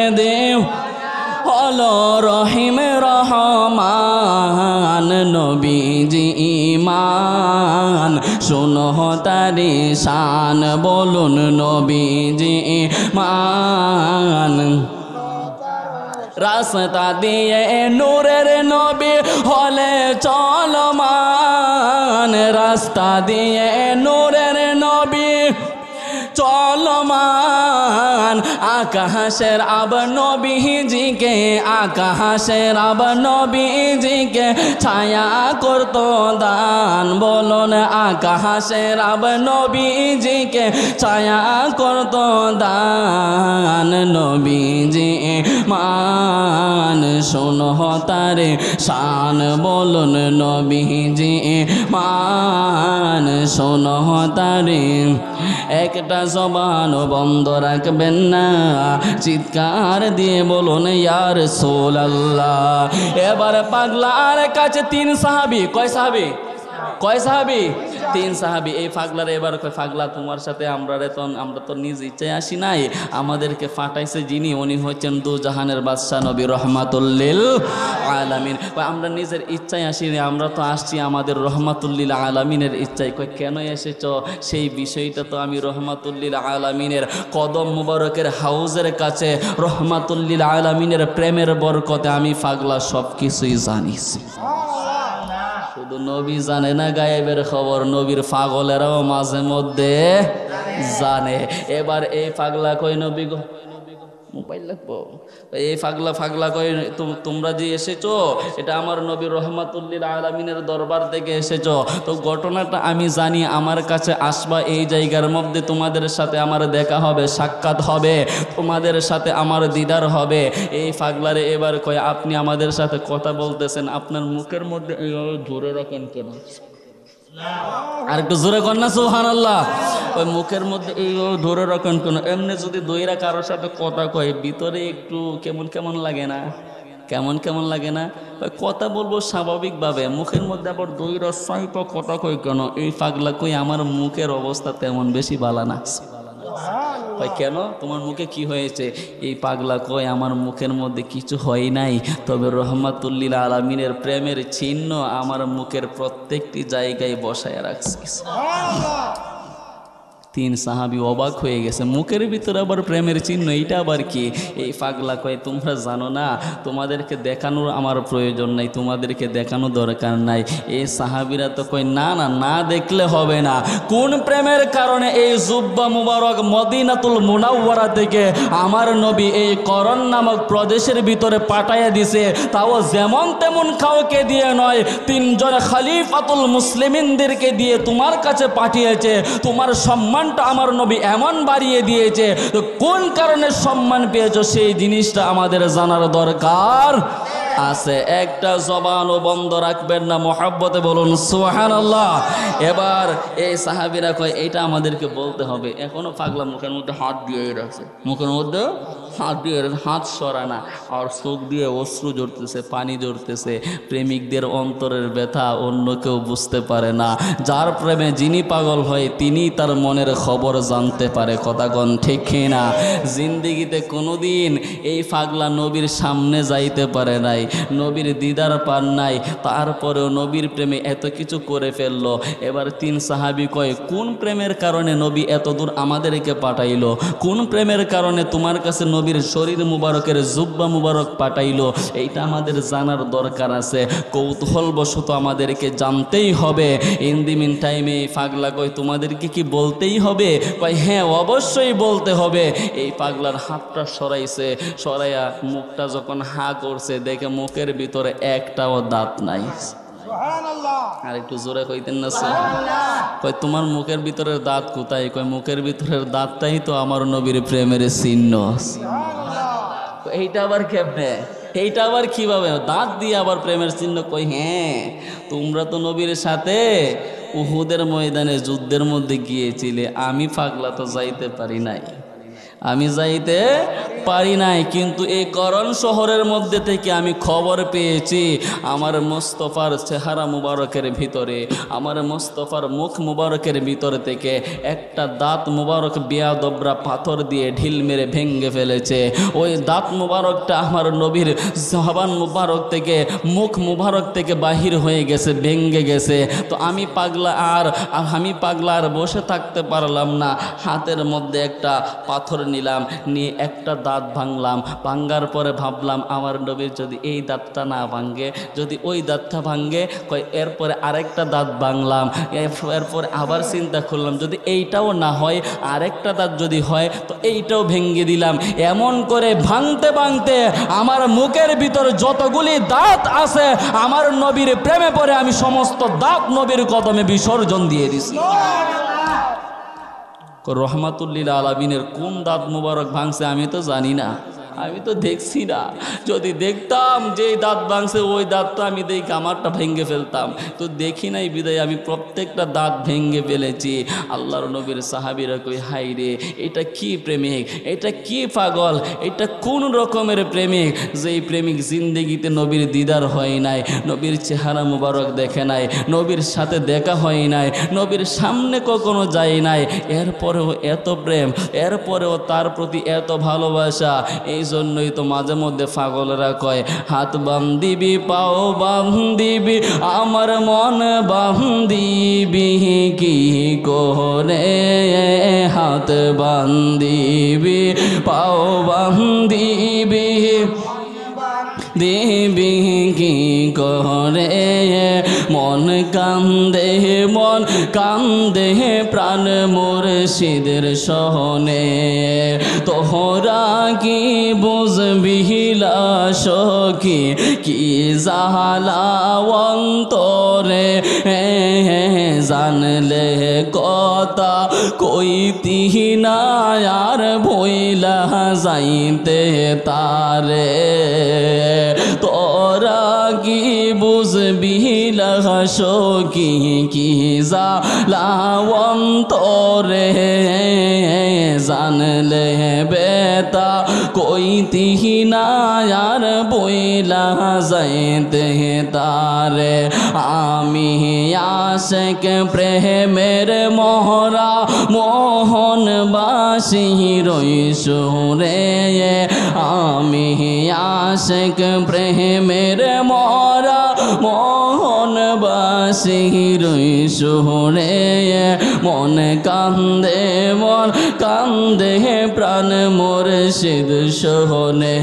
হলো রহিম রহমান। নবীজি ঈমান শোনো তারি শান, বলুন নবীজি ঈমান। রাস্তা দিয়ে নূরের নবী হলে চলমান, রাস্তা দিয়ে নূরের নবী চলমান। আকাশের আব নবীজিকে, আকাশের আব নবীজিকে ছায়া করতো দান, বলুন আকাশের আব নবীজিকে ছায়া করতো দান। নবীজি মান শোনো তারে শান, বলুন নবীজি মান শোনো তারে। একটা জবান বন্ধ রাখবেন না, চিৎকার দিয়ে বলুন ইয়া রাসূলুল্লাহ। এবার পাগলার কাছে তিন সাহাবী, কয় সাহাবী? কয় সাহাবি? 3 সাহাবি। এই পাগলারে এবার কয়, পাগলা তোমার সাথে আমরা তো নিজ ইচ্ছায় আসি নাই, আমাদেরকে পাঠাইছে যিনি, উনি হচ্ছেন দু জাহানের বাদশা নবী রহমাতুল লিল আলামিন। আমরা নিজের ইচ্ছায় আসিনি, আমরা তো আসছি আমাদের রহমাতুল লিল আলামিনের ইচ্ছায়। কয় কেন এসেছ? সেই বিষয়টা তো আমি রহমাতুল লিল আলামিনের কদম মুবারকের হাউজের কাছে রহমাতুল লিল আলামিনের প্রেমের বরকতে আমি পাগলা সব কিছুই জানিস। শুধু নবী জানে না গায়েবের খবর, নবীর পাগলেরাও মাঝে মধ্যে জানে। এবার এই পাগলা কই, নবী গো মোবাইল লাগবো, এই পাগলা কই তোমরা যে এসেছো এটা আমার নবী রহমাতুল লিল আলামিনের দরবার থেকে এসেছো, তো ঘটনাটা আমি জানি, আমার কাছে আসবা, এই জায়গার মধ্যে তোমাদের সাথে আমার দেখা হবে, সাক্ষাৎ হবে, তোমাদের সাথে আমার দিদার হবে। এই পাগলারে এবার কয়, আপনি আমাদের সাথে কথা বলতেছেন, আপনার মুখের মধ্যে এইভাবে ধরে রাখেন কেন? আর একটু জোরে কর না সুবহানাল্লাহ। ওই মুখের মধ্যে এইভাবে ধরে রাখেন কেন? এমনি যদি দইরা কারোর সাথে কথা কয় ভিতরে একটু কেমন কেমন লাগে না? কেমন কেমন লাগে না? কথা বলবো স্বাভাবিকভাবে, মুখের মধ্যে আবার দইরা সাইপা কথা কয় কেন? এই পাগলা কই আমার মুখের অবস্থা তেমন বেশি ভালো না। কয় কেন, তোমার মুখে কি হয়েছে? এই পাগলা কয় আমার মুখের মধ্যে কিছু হয় নাই, তবে রহমাতুল লিল আলামিনের প্রেমের চিহ্ন আমার মুখের প্রত্যেকটি জায়গায় বসায় রাখছি। 3 সাহাবি অবাক হয়ে গেছে, মুখের ভিতরে আবার প্রেমের চিহ্ন, এইটা আবার কি? এই পাগলা কয় তোমরা জানো না, তোমাদেরকে দেখানোর আমার প্রয়োজন নাই, তোমাদেরকে দেখানো দরকার নাই। এই সাহাবিরা তো কয় না না, না দেখলে হবে না। কোন প্রেমের কারণে এই জুব্বা মুবারক মদিনাতুল মুনাওয়ারা থেকে আমার নবী এই করণ নামক প্রদেশের ভিতরে পাঠাইয়া দিছে, তাও যেমন তেমন কাউকে দিয়ে নয়, 3 জন খলিফাতুল মুসলিমিনদেরকে দিয়ে তোমার কাছে পাঠিয়েছে। তোমার সম্মান আমার নবী এমন বাড়িয়ে দিয়েছে, তো কোন কারণে সম্মান পেয়েছো সেই জিনিসটা আমাদের জানার দরকার আছে। একটা জবানও বন্ধ রাখবেন না, মহব্বতে বলুন সুবহানাল্লাহ। এবার এই সাহাবীরা কয় এটা আমাদেরকে বলতে হবে। এখনো পাগলা মুখের মধ্যে হাত দিয়ে রাখছে, মুখের মধ্যে হাত দিয়ে, হাত সরায় না, আর চোখ দিয়ে অশ্রু ঝরতেছে, পানি ঝরতেছে। প্রেমিকদের অন্তরের ব্যথা অন্য কেউ বুঝতে পারে না, যার প্রেমে যিনি পাগল হয় তিনি তার মনের খবর জানতে পারে। কথা কোন ঠিক না? জিন্দেগিতে কোনোদিন এই পাগলা নবীর সামনে যাইতে পারে নাই, নবীর দিদার পান নাই, তারপরেও নবীর প্রেমে এত কিছু করে ফেললো। এবার 3 সাহাবী কয় কোন প্রেমের কারণে নবী এত দূর আমাদেরকে পাঠাইলো? কোন প্রেমের কারণে তোমার কাছে নবীর শরীর মুবারকের জুব্বা মুবারক পাঠাইলো? এইটা আমাদের জানার দরকার আছে, কৌতূহলবশত আমাদেরকে জানতেই হবে। ইন দি মিন টাইমে পাগলা কয় তোমাদেরকে কি বলতেই হবে? কয় হ্যাঁ অবশ্যই বলতে হবে। এই পাগলার হাতটা সরাইছে, সরাইয়া মুখটা যখন হা করছে, দেখে মুখের ভিতরে একটাও দাঁত নাই। আর একটু জোরে কইতেন না? কয় তোমার মুখের ভিতরের দাঁত কোথায়? কয় মুখের ভিতরের দাঁতটাই তো আমার নবীর প্রেমের চিহ্ন। এইটা আবার কেমনে? এইটা আবার কিভাবে? দাঁত দিয়ে আবার প্রেমের চিহ্ন? কই হ্যাঁ, তোমরা তো নবীর সাথে উহুদের ময়দানে যুদ্ধের মধ্যে গিয়েছিলে, আমি পাগলা তো যাইতে পারি নাই, আমি যাইতে পারি নাই, কিন্তু এই করণ শহরের মধ্যে থেকে আমি খবর পেয়েছি আমার মোস্তফার চেহারা মুবারকের ভিতরে, আমার মোস্তফার মুখ মুবারকের ভিতর থেকে একটা দাঁত মুবারক বেয়াদবরা পাথর দিয়ে ঢিল মেরে ভেঙে ফেলেছে। ওই দাঁত মুবারকটা আমার নবীর জবান মুবারক থেকে, মুখ মুবারক থেকে বাহির হয়ে গেছে, ভেঙে গেছে। তো আমি পাগলা আর বসে থাকতে পারলাম না, হাতের মধ্যে একটা পাথর নিলাম, নিয়ে একটা দাঁত ভাঙলাম। ভাঙ্গার পরে ভাবলাম আমার নবীর যদি এই দাঁতটা না ভাঙ্গে, যদি ওই দাঁতটা ভাঙ্গে, কয় এরপরে আরেকটা দাঁত ভাঙলাম। এরপরে আবার চিন্তা করলাম যদি এইটাও না হয়, আরেকটা দাঁত যদি হয় তো এইটাও ভেঙে দিলাম। এমন করে ভাঙতে ভাঙতে আমার মুখের ভিতর যতগুলি দাঁত আছে, আমার নবীর প্রেমে পড়ে আমি সমস্ত দাঁত নবীর কদমে বিসর্জন দিয়ে দিছি। রহমাতুল লিল আলামিনের কোন দাঁত মুবারক ভাঙছে আমি তো জানি না, আমি তো দেখছি না, যদি দেখতাম যে দাঁত ভাঙছে ওই দাঁতটা আমি দেখি আমারটা ভেঙে ফেলতাম, তো দেখি নাই বিদায় আমি প্রত্যেকটা দাঁত ভেঙে ফেলেছি। আল্লাহর নবীর সাহাবীরা কই, হাই রে, এটা কি প্রেমিক, এটা কি পাগল, এটা কোন রকমের প্রেমিক, যেই প্রেমিক জিন্দেগিতে নবীর দিদার হয় নাই, নবীর চেহারা মুবারক দেখে নাই, নবীর সাথে দেখা হয় নাই, নবীর সামনে কখনো যায় নাই, এরপরেও এত প্রেম, এরপরেও তার প্রতি এত ভালোবাসা। এই জন্যই তো মাঝে মধ্যে পাগলরা কয়, হাত বান্ধিবি পাও বান্ধিবি আমার মন বান্ধিবি কি করে, হাত বান্ধিবি পাও বান্ধিবি দেবী কি করে, মন কান্দে মন কান্দে প্রাণ মুর্শিদের সহনে, তোহরা কি বুঝবি সখী কি জালা অন্তরে, জানলে কথা কইতি না আর ভইলা যাইতে তারে, তোরা কি বুঝবি সখী কি জালা অন্তরে, জানলে বেতা কইতি না আর বইলা যাইতে তারে। আমি আশেক প্রেমের মহরা মোহনবাসী রইসু রে, আমি আশেক প্রেমের মহরা মোহনবাসী রইসু রে, মন কান্দে মন কান্দে প্রাণ মুর্শিদ সহনে,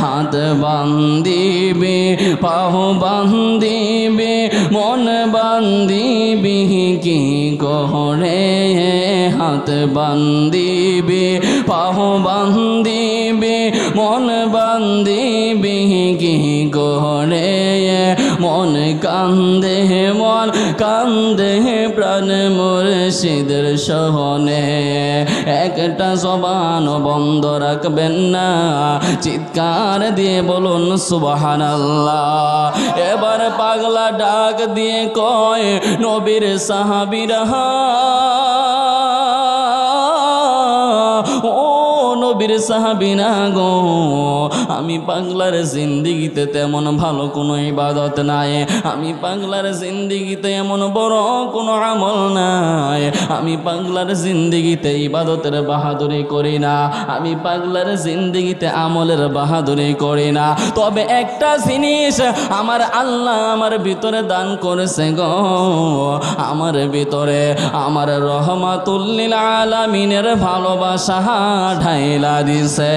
হাত বান্ধিবি পাহু বান্ধিবি মন বান্ধিবি কি করে, হাত বান্ধিবি পাহু বান্ধিবি মন বান্ধিবি কি করে, মন কান্দে প্রাণ মুর্শিদের সহনে। একটা জবান বন্ধ রাখবেন না, চিৎকার দিয়ে বলুন সুবহানাল্লাহ। এবার পাগলা ডাক দিয়ে কয়, নবীর সাহাবীরা ও নবীর সাহাবীনা গো, আমি পাগলার জিন্দিগিতে তেমন ভালো কোনো ইবাদত নাই, আমি পাগলার জিন্দিগিতে এমন বড় কোনো আমল নাই, আমি পাগলার জিন্দিগিতে ইবাদতের বাহাদুরি করি না, আমি পাগলার জিন্দিগিতে আমলের বাহাদুরি করি না, তবে একটা জিনিস আমার আল্লাহ আমার ভিতরে দান করেছে গো, আমার ভিতরে আমার রহমাতুল লিল আলামিনের ভালোবাসা ঢাইলা দিছে।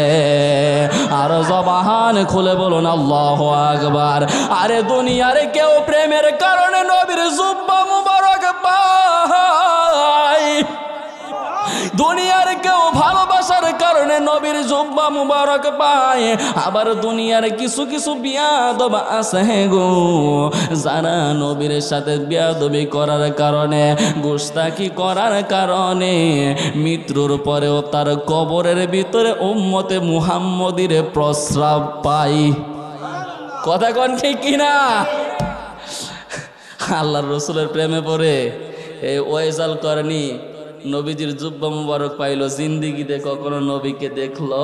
আর জবান খুলে বলুন আল্লাহু আকবার। আরে দুনিয়ার কেউ প্রেমের কারণে নবীর জুব্বা মুবারক পায়, দুনিয়ার কেউ ভালোবাসার কারণে নবীর জুব্বা মুবারক পায়, আবার দুনিয়ার কিছু কিছু বিয়াদব আছে গো, যারা নবীর সাথে বিয়াদবি করার কারণে গোস্তাকি করার কারণে মৃত্যুর পরেও তার কবরের ভিতরে উম্মতে মুহাম্মদীর প্রস্রাব পায়। কথা কন ঠিক কিনা? আল্লাহর রসুলের প্রেমে পড়ে এই ওয়াইজাল করনি নবীজির জুব্বা মুবারক পাইলো, জিন্দিগিতে কখনো নবীকে দেখলো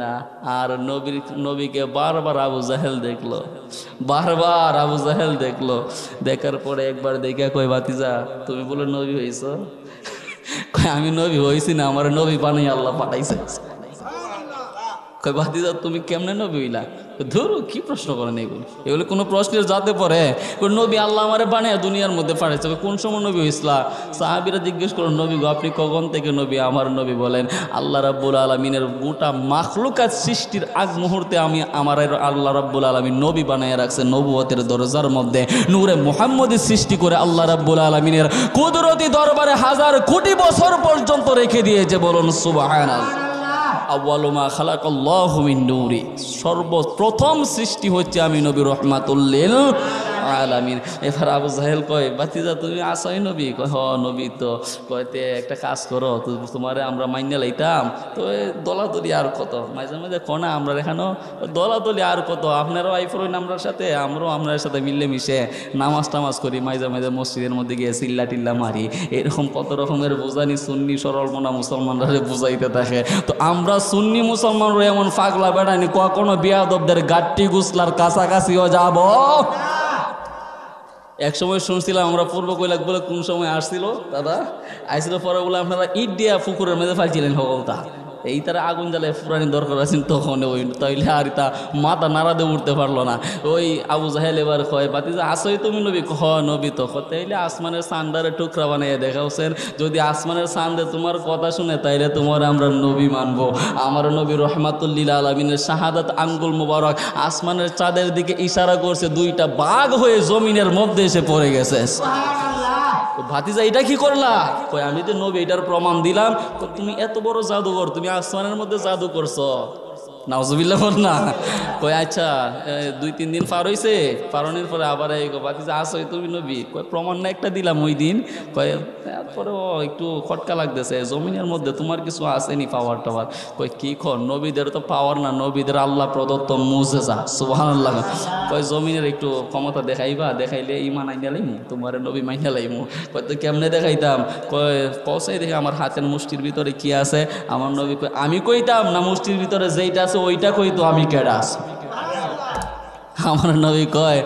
না। আর নবীকে বারবার আবু জাহেল দেখলো, বারবার আবু জাহেল দেখলো। দেখার পরে একবার দেখে কই, ভাতিজা তুমি বলে নবী হইছ? আমি নবী হইছি না, আমার নবী বানাই আল্লাহ পাঠাইছে। কই ভাতিজা তুমি কেমনে নবী হইলা? ধরো কি প্রশ্ন করেন এগুলো, এগুলো কোনো প্রশ্নের যাতে পড়ে? নবী আল্লাহ আমারে বানিয়ে দুনিয়ার মধ্যে পাঠাইছে, কোন সময় নবী হইসলা? সাহাবীরা জিজ্ঞেস করো, নবী গো আপনি কখন থেকে নবী? আমার নবী বলেন, আল্লাহ রাব্বুল আলামিনের গোটা মাখলুকাত সৃষ্টির আগ মুহূর্তে আমার আল্লাহ রাব্বুল আলামিন নবী বানায় রাখছে, নবুয়তের দরজার মধ্যে নূরে মুহাম্মদী সৃষ্টি করে আল্লাহ রাব্বুল আলামিনের কুদরতি দরবারে হাজার কোটি বছর পর্যন্ত রেখে দিয়েছে। বলুন সুবহানাল্লাহ। আউয়ালু মা খালাকাল্লাহু মিন নূরি, সর্বপ্রথম সৃষ্টি হচ্ছে আমি নবী রহমাতুল লিল আলামিন। এবার আবু জাহেল কয়, বাতিজা তুমি আসই নবী? কয় হ নবী তো। কয়তে একটা কাজ করো, তোমারে আমরা মাইনে লাইতাম তো দলাদলি আর কত, মাঝে মাঝে কনা আমরা এখানেও দলাদলি আর কত, আপনারাও আইফরইন আমরার সাথে, আমরাও আপনার সাথে মিললে মিশে নামাজ টামাজ করি, মাঝে মাঝে মসজিদের মধ্যে গিয়ে চিল্লা টিল্লা মারি, এরকম কত রকমের বোঝানি সুন্নি সরলমনা মুসলমানরা বুঝাইতে থাকে। তো আমরা সুন্নি মুসলমানরা এমন পাগলা বেড়ানি, কখনো বিয়াদবদের গাট্টি গুসলার কাছাকাছিও যাব। এক সময় শুনছিলাম আমরা পূর্ব কৈলাক বলে কোন সময় আসছিল দাদা, আইছিল পরে বলে আপনারা ইট দিয়া পুকুরের মধ্যে ফাইছিলেন সকলটা, এই তারা আগুন জ্বালে ফুরানি দরকার আছেন তখন ওই, তাইলে আর তা মাথা নাড়াতে উঠতে পারলো না। ওই আবু জাহেল এবার কয়, বাতিজা আসই তুমি নবী? হ নবী তো। তাইলে আসমানের চান্দারে টুকরা বানাইয়া দেখাওছেন, যদি আসমানের চান্দে তোমার কথা শুনে তাইলে তোমার আমরা নবী মানবো। আমার নবী রহমাতুল্লিল আলামিনের শাহাদাত আঙ্গুল মুবারক আসমানের চাঁদের দিকে ইশারা করছে, দুইটা বাঘ হয়ে জমিনের মধ্যে এসে পড়ে গেছে। ভাতিজা এটা কি করলা? কই আমি তো নবী, এটার প্রমাণ দিলাম। তুমি এত বড় জাদুঘর, তুমি আসমানের মধ্যে জাদু করছো, নাউজুবিল্লাহ না? কই আচ্ছা 2-3 দিন পার হয়েছে, পারনের পরে আবার এই ভাতিজা আসই তুমি নবী? কই প্রমাণ না একটা দিলাম ওই দিন। কয় তারপরেও একটু খটকা লাগতেছে, জমিনের মধ্যে তোমার কিছু আসেনি পাওয়ার টাওয়ার? কই কি খন, নবীদের তো পাওয়ার না, নবীদের আল্লাহ প্রদত্ত মুজেজা, সুবহানাল্লাহ। কয় জমিনের একটু ক্ষমতা দেখাইবা, দেখাইলে ইমান আইনা লাইমু, তোমার নবী মাইনা লাইমু। কয় তো কেমনে দেখাইতাম? কয় পৌঁছাই দেখে আমার হাতের মুষ্টির ভিতরে কি আছে। আমার নবী কয়, আমি কইতাম না মুষ্টির ভিতরে যেইটা আছে ওইটা কইতো আমি কেডা আছি। আমার নবী কয়,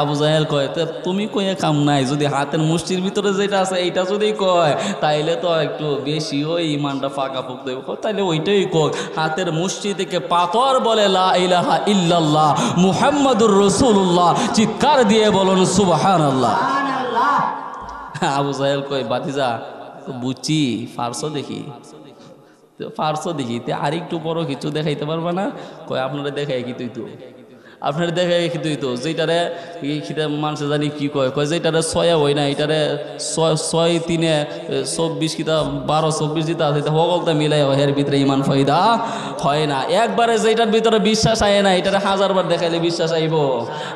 আবু জাহেল কয়, তুমি কয়ে কাম নাই, যদি হাতের মুষ্টির ভিতরে যেটা আছে এইটা যদি কয় তাইলে তো একটু বেশি ওই ইমানটা ফাঁকা ফুক দেব, তাইলে ওইটাই কয়। হাতের মুষ্টি থেকে পাথর বলে লা ইলাহা ইল্লাল্লাহ মুহাম্মাদুর রাসূলুল্লাহ, চিৎকার দিয়ে বলুন সুবহানাল্লাহ। আবু জাহেল কয়, বাতিজা বুঝছি, ফারসো দেখি, ফারসো দেখি, আর একটু বড় কিছু দেখাইতে পারবা না? কয় আপনারা দেখাই কি তুই তো, আপনার দেখে কিন্তু তো যেটারে মানুষে জানি কি কয়, কয় যেটারে 6 হয় না, এটারে 6-3-24 কিতা 12-24 যেটা আছে সকলটা মিলাই এর ভিতরে ইমান ফায়দা হয় না। একবারে যেটার ভিতরে বিশ্বাস আয় না, এটারে 1000বার দেখাইলে বিশ্বাস আইব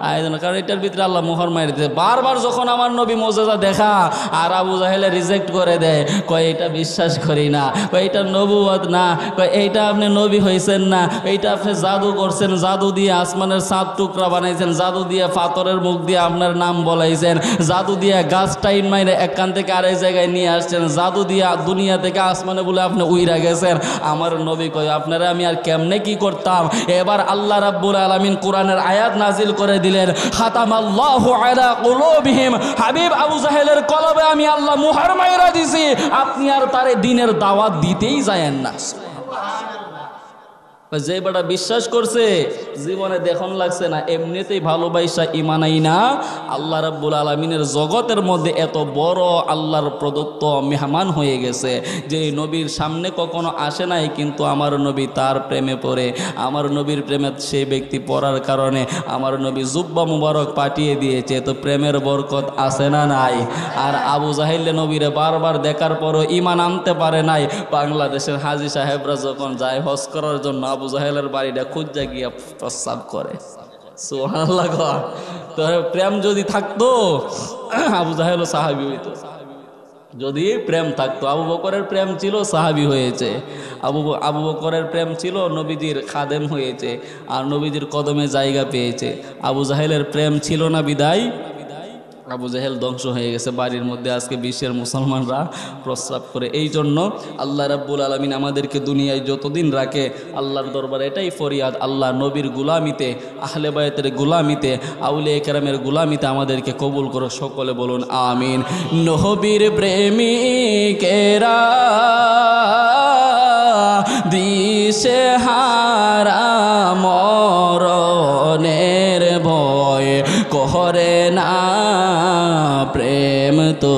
আয়োজন, কারণ এটার ভিতরে আল্লাহ মোহর মারি দেয়। বারবার যখন আমার নবী মোজেজা দেখা আর আবু জাহেলে রিজেক্ট করে দেয়, কয় এটা বিশ্বাস করি না, কয় এটা নবুয়ত না, কয় এইটা আপনি নবী হয়েছেন না, এইটা আপনি জাদু করছেন, জাদু দিয়ে আসমানের সাত টুকরা বানাইছেন, জাদু দিয়ে পাথরের মুখ দিয়ে আপনার নাম বলাইছেন, জাদু দিয়ে গাছ টাইন মাইনে একখান থেকে আরেক জায়গায় নিয়ে আসছেন, জাদু দিয়ে দুনিয়া থেকে আসমানে বলে আপনি উইরা গেছেন। আমার নবী কয় আপনারা আমি আর কেমনে কি করতাম? এবার আল্লাহ রাব্বুল আলামিন কোরআনের আয়াত নাজিল করে দিলেন, খাতামাল্লাহু আলা কুলুবিহিম, হাবিব আবু জাহেলের কলবে আমি আল্লাহ মুহর মাইরা দিছি, আপনি আর তারে দ্বীনের দাওয়াত দিতেই যায়েন না। যে বেটা বিশ্বাস করছে জীবনে দেখুন লাগছে না, এমনিতেই ভালোবাসা ইমানাই না, আল্লাহ রাব্বুল আলামিনের জগতের মধ্যে এত বড় আল্লাহর প্রদত্ত মেহমান হয়ে গেছে যে নবীর সামনে কখনো আসে নাই, কিন্তু আমার নবী তার প্রেমে পড়ে, আমার নবীর প্রেমে সেই ব্যক্তি পড়ার কারণে আমার নবী জুব্বা মুবারক পাঠিয়ে দিয়েছে। তো প্রেমের বরকত আছে না নাই? আর আবু জাহেলে নবীরে বারবার দেখার পরও ইমান আনতে পারে নাই। বাংলাদেশের হাজী সাহেবরা যখন যায় হজ করার জন্য আবু জাহেলের বাড়িটা খুঁজা গিয়া প্রস্তাব করে, সুবহানাল্লাহ। তো প্রেম যদি থাকতো আবু জাহেলও সাহাবী হইতো, যদি প্রেম থাকতো। আবু বকরের প্রেম ছিল, সাহাবী হয়েছে। আবু বকরের প্রেম ছিল, নবীজির খাদেম হয়েছে আর নবীজির কদমে জায়গা পেয়েছে। আবু জাহেলের প্রেম ছিল না বিদায় আবু জাহেল ধ্বংস হয়ে গেছে। বাড়ির মধ্যে আজকে বিশ্বের মুসলমানরা প্রস্রাব করে। এই জন্য আল্লাহ রাব্বুল আলামিন আমাদেরকে দুনিয়ায় যতদিন রাখে আল্লাহর দরবারে এটাই ফরিয়াদ, আল্লাহ নবীর গুলামিতে, আহলে বায়তের গুলামিতে, আউলিয়া কেরামের গুলামিতে আমাদেরকে কবুল করো। সকলে বলুন আমিন। নবীর প্রেমিকেরা দিশে হারা মরণের ভয় করে না, প্রেম তো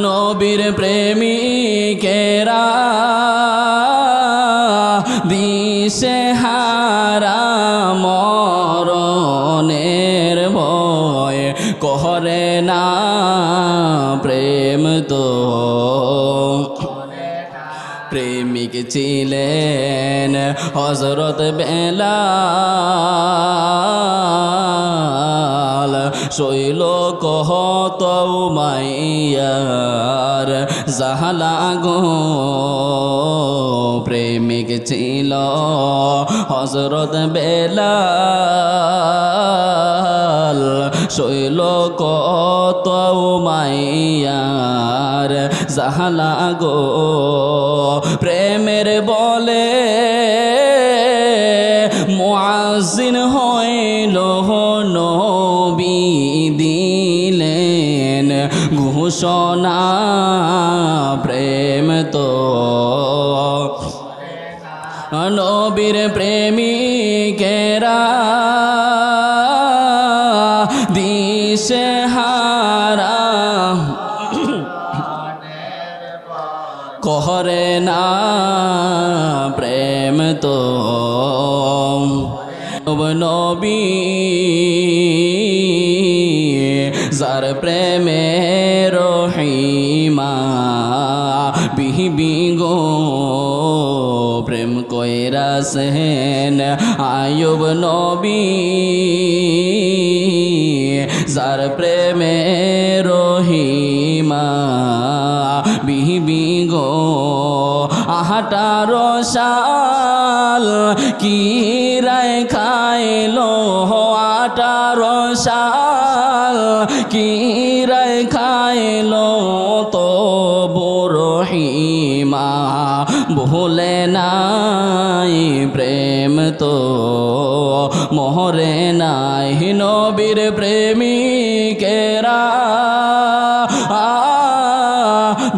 নবীর প্রেমিকেরা দিশে হারা মরণের ভয় করে না, প্রেম তো প্রেমিক ছিলেন হযরত বেলাল শৈল কহত মাইয়ার জাহালা গো প্রেমিক ছিল হযরত বেলাল শৈল কত মাইয়ার জাহালা গো প্রেমের বলে মুয়াজ্জিন হইল নবী দিলেন ঘোষণা প্রেম তো নবীর প্রেমিকেরা দিশে হারা করে না প্রেম তো নবী যার প্রেমে রহিমা বিহি গো প্রেম কইরা সেন আয়ুব নবী যার প্রেমে রহিমা বিহি গো 18 সাল কি রায় খাইলো 18 সাল কি রায় খাইলো তো রহিমা ভুলে নাই প্রেম তো মোহরে নাই নবীর প্রেমিকেরা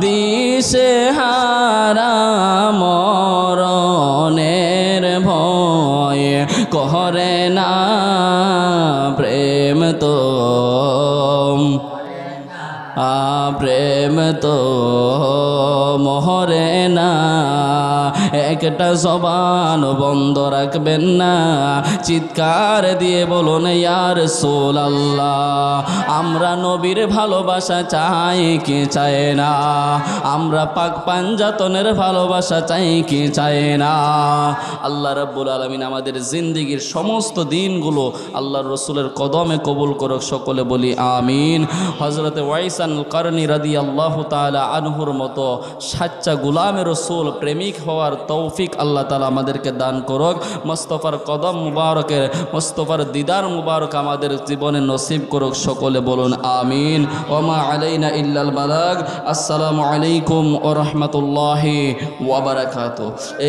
দিশে হারা মরণের ভয় করে না প্রেম তো প্রেম তো মোহরে না একটা জবান বন্ধ রাখবেন না চিৎকার দিয়ে বলুন ইয়া রাসূলুল্লাহ আমরা নবীর ভালোবাসা চাই কি চাই না আমরা পাক পাঞ্জাতনের ভালোবাসা চাই কি চাই না আল্লাহ রাব্বুল আলামিন আমাদের জিন্দেগীর সমস্ত দিনগুলো আল্লাহর রাসূলের কদমে কবুল করুক সকলে বলি আমিন হযরতে ওয়াইসান কারনী রাদিয়াল্লাহু তাআলা আনহুর মতো সাচ্চা গোলামের রাসূল প্রেমিক হওয়ার তৌফিক আল্লাহ তাআলা আমাদেরকে দান করুক মুস্তাফার কদম মুবারকের মুস্তাফার দিদার মুবারক আমাদের জীবনে নসিব করুক সকলে বলুন আমিন ওয়া মা আলাইনা ইল্লাল বালাগ আসসালামু আলাইকুম ওয়া রাহমাতুল্লাহি ওয়া বারাকাতুহু।